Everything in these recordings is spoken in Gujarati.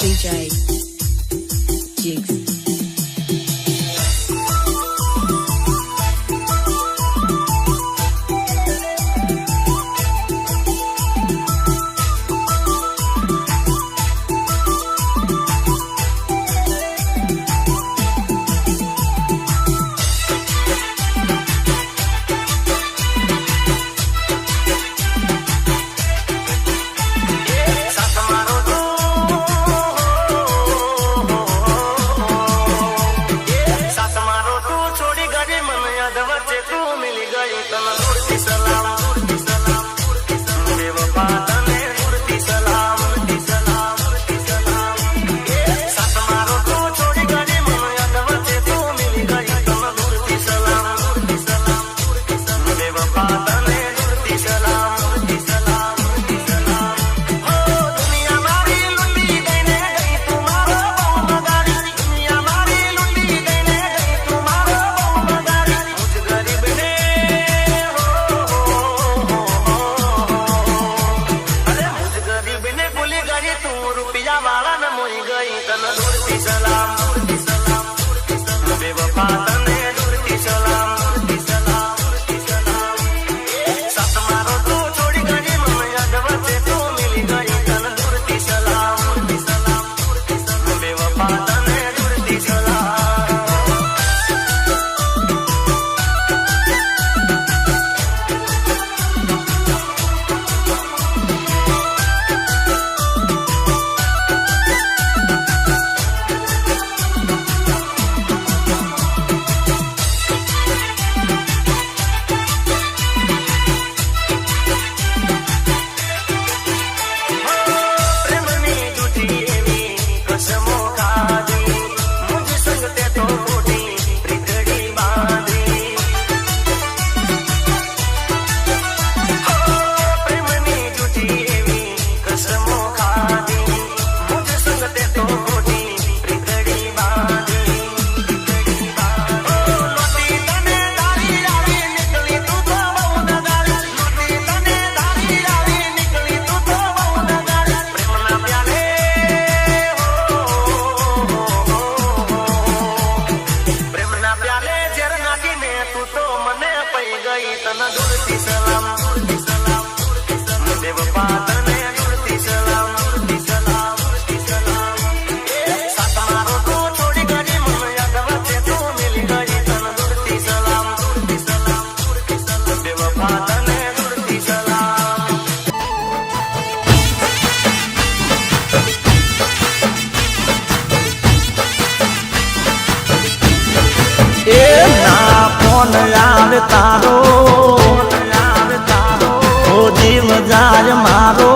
DJ Jigs. તારો ઓ જીવ જાય મારો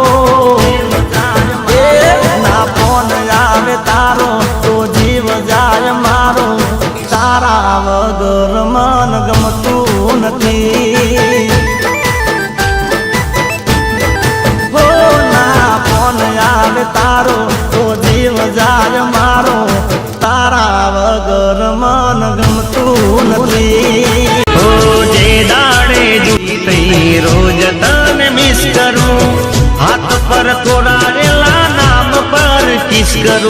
ના ફોન આવે તારો તો જીવ જાય મારો તારા વગર મન ગમતું નથી હો ના ફોન આવે તારો તો જીવ જાય મારો તારા વગર મન ગમતું નથી રોજ તને મિસ કરું હાથ પર કોરાયેલા નામ પર કિસ કરું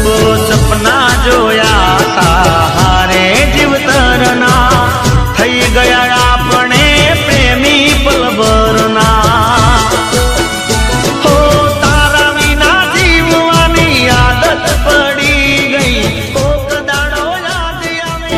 તો સપના જોયા તા હારે જીવતરના થઈ ગયા આપણે પ્રેમી પલભરના હો તારા વિના જીવવાની આદત પડી ગઈ કોક દાડો યાદ આવે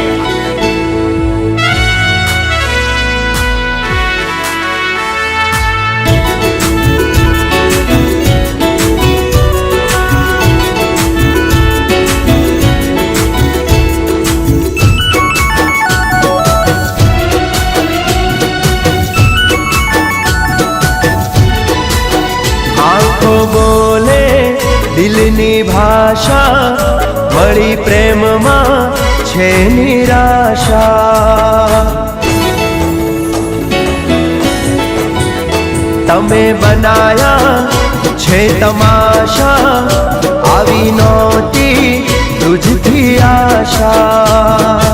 બોલે દિલની ભાષા મળી પ્રેમમાં છે નિરાશા તમે બનાયા છે તમાશા આવી નહોતી તુજથી આશા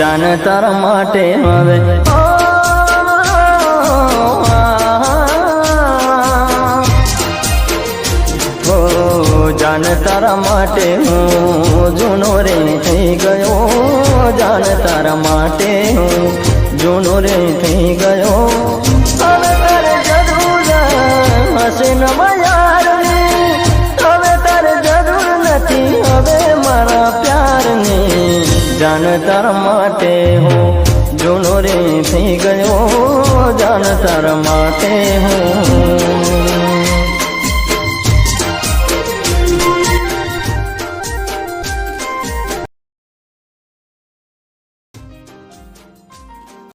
જાન તારા માટે હવે જાન તારા માટે હું જૂનો રે થઈ ગયો જાન તારા માટે હું જૂનો રે થઈ ગયો હવે તારે જરૂર હશે નવા યારની હવે તારે જરૂર નથી હવે મારા પ્યારની જાન તારા માટે હું જૂનો રે થઈ ગયો જાન તારા માટે હું